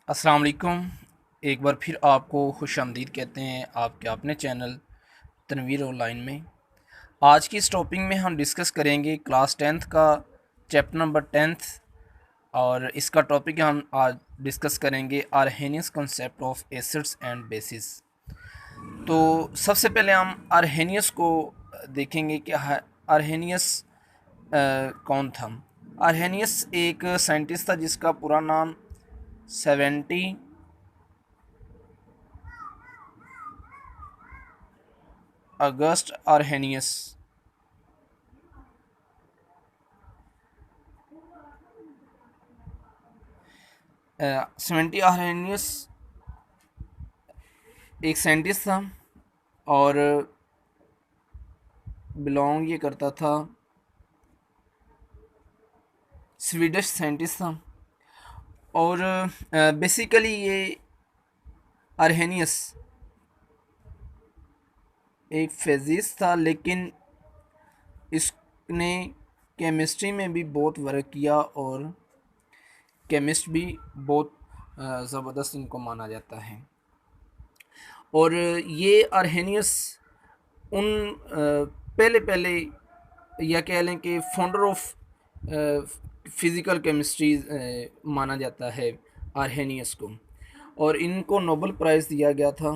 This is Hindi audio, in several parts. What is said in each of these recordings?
अस्सलाम वालेकुम। एक बार फिर आपको खुशामदीद कहते हैं आपके अपने चैनल तनवीर ऑनलाइन में। आज की इस टॉपिक में हम डिस्कस करेंगे क्लास टेंथ का चैप्टर नंबर 10th। और इसका टॉपिक हम आज डिस्कस करेंगे Arrhenius concept of acids and bases. तो सबसे पहले हम आर्हेनियस को देखेंगे कि आर्हेनियस कौन था। आर्हेनियस एक साइंटिस्ट था जिसका पूरा नाम 70 अगस्त आर्हेनियस 70 आर्हेनियस एक साइंटिस्ट था और बिलोंग ये करता था, स्वीडिश साइंटिस्ट था। और बेसिकली ये आर्हेनियस एक फिजिस्ट था, लेकिन इसने केमिस्ट्री में भी बहुत वर्क किया और केमिस्ट भी बहुत ज़बरदस्त इनको माना जाता है। और ये आर्हेनियस उन पहले पहले या कह लें कि फाउंडर ऑफ फिज़िकल केमिस्ट्री माना जाता है आर्हेनियस को। और इनको नोबेल प्राइज़ दिया गया था।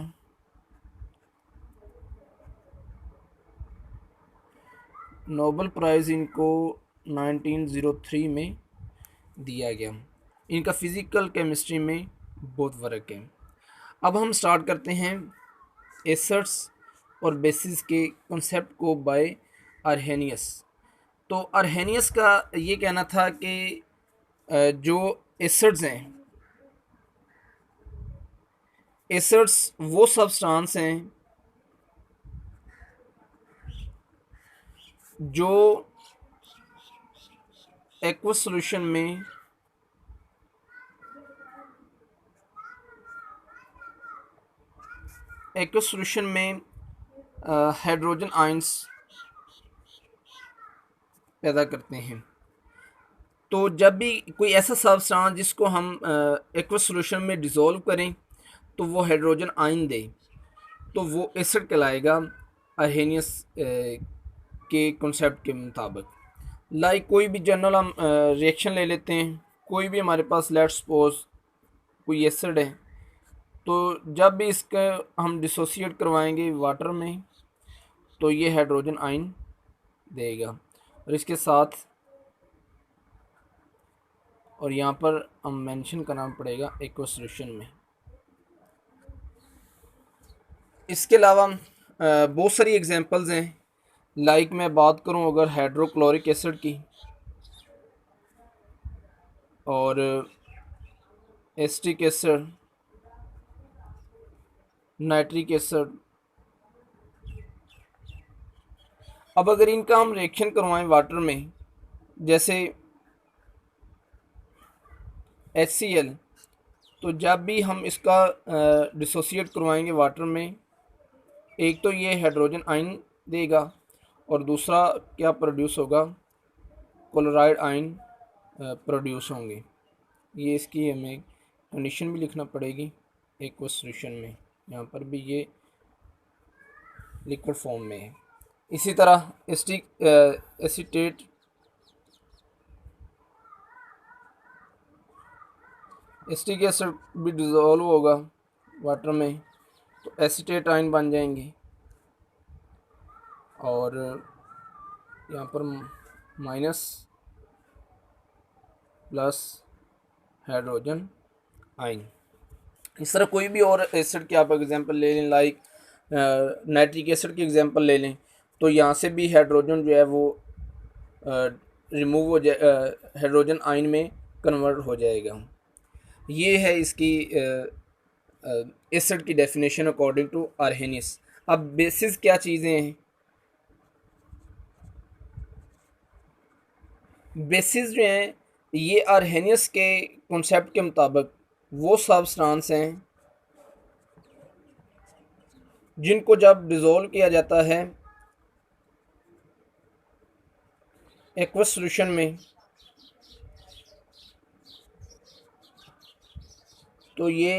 नोबेल प्राइज़ इनको 1903 में दिया गया। इनका फ़िज़िकल केमिस्ट्री में बहुत वर्क है। अब हम स्टार्ट करते हैं एसिड्स और बेसिस के कॉन्सेप्ट को बाय आर्हेनियस। तो आर्हेनियस का ये कहना था कि जो एसिड्स हैं, एसिड्स वो सब्सटेंस हैं जो एक्वस सॉल्यूशन में हाइड्रोजन आयंस पैदा करते हैं। तो जब भी कोई ऐसा सब्सटेंस जिसको हम एक्वस सॉल्यूशन में डिज़ोल्व करें तो वो हाइड्रोजन आयन दे, तो वो एसिड कहलाएगा आर्हेनियस के कॉन्सेप्ट के मुताबिक। लाइक कोई भी जनरल हम रिएक्शन ले लेते हैं, कोई भी हमारे पास लेट्स सपोज कोई एसिड है, तो जब भी इसका हम डिसोसिएट करवाएंगे वाटर में तो ये हाइड्रोजन आयन देगा। और इसके साथ और यहाँ पर हम मेंशन करना पड़ेगा एक्वस सॉल्यूशन में। इसके अलावा बहुत सारी एग्जांपल्स हैं। लाइक मैं बात करूँ अगर हाइड्रोक्लोरिक एसिड की और एसिटिक एसिड, नाइट्रिक एसिड। अब अगर इनका हम रिएक्शन करवाएं वाटर में, जैसे HCl, तो जब भी हम इसका डिसोसिएट करवाएंगे वाटर में, एक तो ये हाइड्रोजन आयन देगा और दूसरा क्या प्रोड्यूस होगा, क्लोराइड आयन प्रोड्यूस होंगे। ये इसकी हमें कंडीशन भी लिखना पड़ेगी एक्वस सॉल्यूशन में। यहाँ पर भी ये लिक्विड फॉर्म में है। इसी तरह एसीटेट एसिटिक एसिड भी डिज़ोल्व होगा वाटर में, तो एसीटेट आयन बन जाएंगे। और यहाँ पर माइनस प्लस हाइड्रोजन आयन। इस तरह कोई भी और एसिड की आप एग्जांपल ले लें, लाइक नाइट्रिक एसिड की एग्जांपल ले लें, तो यहाँ से भी हाइड्रोजन जो है वो रिमूव हो जाए, हाइड्रोजन आयन में कन्वर्ट हो जाएगा। ये है इसकी एसिड की डेफिनेशन अकॉर्डिंग टू आर्हेनियस। अब बेसिस क्या चीज़ें हैं? बेसिस जो हैं ये आर्हेनियस के कॉन्सेप्ट के मुताबिक वो सब्सटेंस हैं जिनको जब डिज़ोल्व किया जाता है एक्वस सॉल्यूशन में, तो ये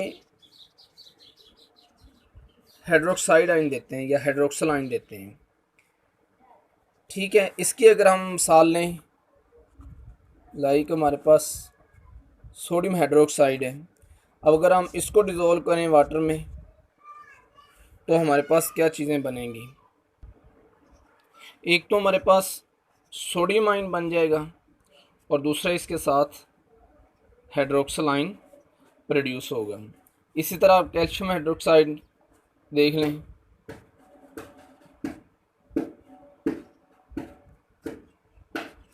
हाइड्रोक्साइड आयन देते हैं या हाइड्रोक्सल आयन देते हैं। ठीक है, इसकी अगर हम मिसाल लें, लाइक हमारे पास सोडियम हाइड्रोक्साइड है। अब अगर हम इसको डिज़ोल्व करें वाटर में तो हमारे पास क्या चीज़ें बनेंगी। एक तो हमारे पास सोडियम आयन बन जाएगा और दूसरा इसके साथ हाइड्रोक्सल आयन प्रोड्यूस होगा। इसी तरह आप कैल्शियम हाइड्रोक्साइड देख लें,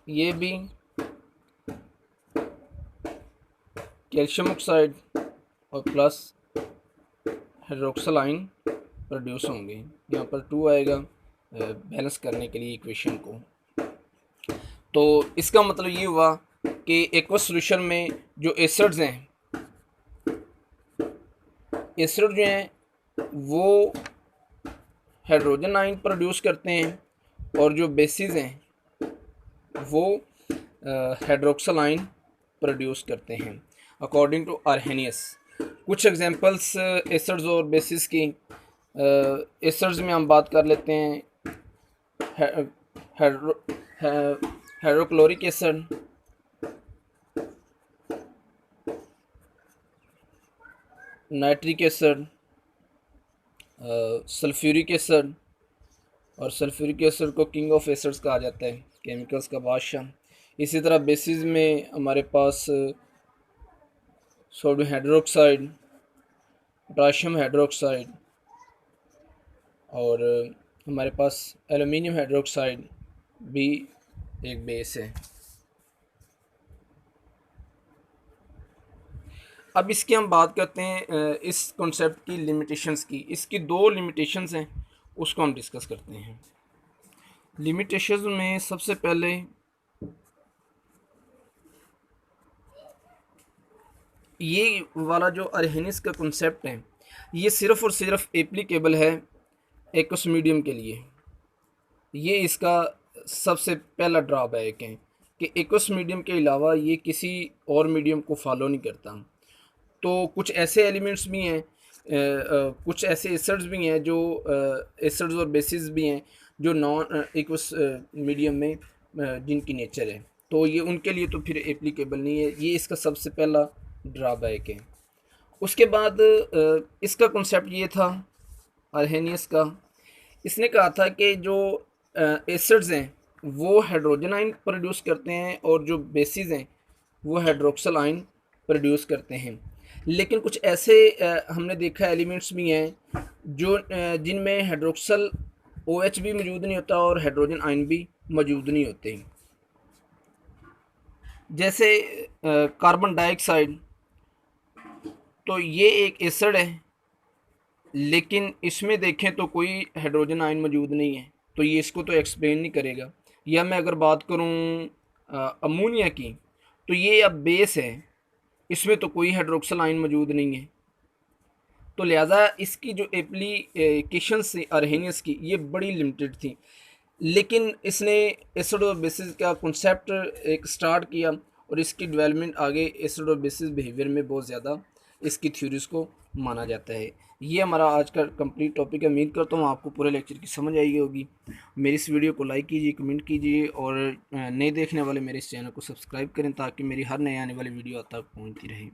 ये भी कैल्शियम ऑक्साइड और प्लस हाइड्रोक्सल आयन प्रोड्यूस होंगे। यहाँ पर 2 आएगा बैलेंस करने के लिए इक्वेशन को। तो इसका मतलब ये हुआ कि एक्वस सॉल्यूशन में जो एसिड्स हैं, एसिड जो हैं वो हाइड्रोजन आयन प्रोड्यूस करते हैं और जो बेसिस हैं वो हाइड्रोक्सल आयन प्रोड्यूस करते हैं अकॉर्डिंग टू आर्हेनियस। कुछ एग्जांपल्स एसिड्स और बेसिस की, एसिड्स में हम बात कर लेते हैं hydrochloric acid, nitric acid, sulphuric acid, और सल्फ्यूरिक एसिड को किंग ऑफ एसिड्स कहा जाता है, केमिकल्स का बादशाह। इसी तरह बेसिस में हमारे पास सोडियम हाइड्रोक्साइड, पोटाशियम हाइड्रोक्साइड और हमारे पास एल्युमिनियम हाइड्रोक्साइड भी एक बेस है। अब इसकी हम बात करते हैं इस कॉन्सेप्ट की लिमिटेशंस की। इसकी 2 लिमिटेशंस हैं, उसको हम डिस्कस करते हैं। लिमिटेशंस में सबसे पहले ये वाला जो आर्हेनियस का कॉन्सेप्ट है, ये सिर्फ़ और सिर्फ एप्लीकेबल है एक्वस मीडियम के लिए। ये इसका सबसे पहला ड्रॉबैक है कि एक्वस मीडियम के अलावा ये किसी और मीडियम को फॉलो नहीं करता। तो कुछ ऐसे एलिमेंट्स भी हैं, कुछ ऐसे एसिड्स भी हैं जो एसिड्स और बेसिस भी हैं जो नॉन एक्वस मीडियम में जिनकी नेचर है, तो ये उनके लिए तो फिर एप्लीकेबल नहीं है। ये इसका सबसे पहला ड्रॉबैक है। उसके बाद इसका कॉन्सेप्ट ये था आर्हेनियस का, इसने कहा था कि जो एसिड्स हैं वो हाइड्रोजन आयन प्रोड्यूस करते हैं और जो बेसिस हैं वो हाइड्रोक्सल आयन प्रोड्यूस करते हैं। लेकिन कुछ ऐसे हमने देखा एलिमेंट्स भी हैं जो जिनमें हाइड्रोक्सल OH भी मौजूद नहीं होता और हाइड्रोजन आयन भी मौजूद नहीं होते। जैसे कार्बन डाइऑक्साइड, तो ये एक एसिड है लेकिन इसमें देखें तो कोई हाइड्रोजन आयन मौजूद नहीं है, तो ये इसको तो एक्सप्लेन नहीं करेगा। या मैं अगर बात करूँ अमोनिया की, तो ये अब बेस है, इसमें तो कोई हाइड्रोक्सल आयन मौजूद नहीं है। तो लिहाजा इसकी जो एप्लीकेशन थी आर्हेनियस की, ये बड़ी लिमिटेड थी। लेकिन इसने एसिड और बेसिस का कॉन्सेप्ट एक स्टार्ट किया और इसकी डेवलपमेंट आगे एसिड और बेसिस बिहेवियर में बहुत ज़्यादा इसकी थ्योरीज़ को माना जाता है। ये हमारा आज का कंप्लीट टॉपिक है। उम्मीद करता हूँ आपको पूरे लेक्चर की समझ आई होगी। मेरी इस वीडियो को लाइक कीजिए, कमेंट कीजिए और नए देखने वाले मेरे इस चैनल को सब्सक्राइब करें ताकि मेरी हर नए आने वाली वीडियो आप तक पहुँचती रहे।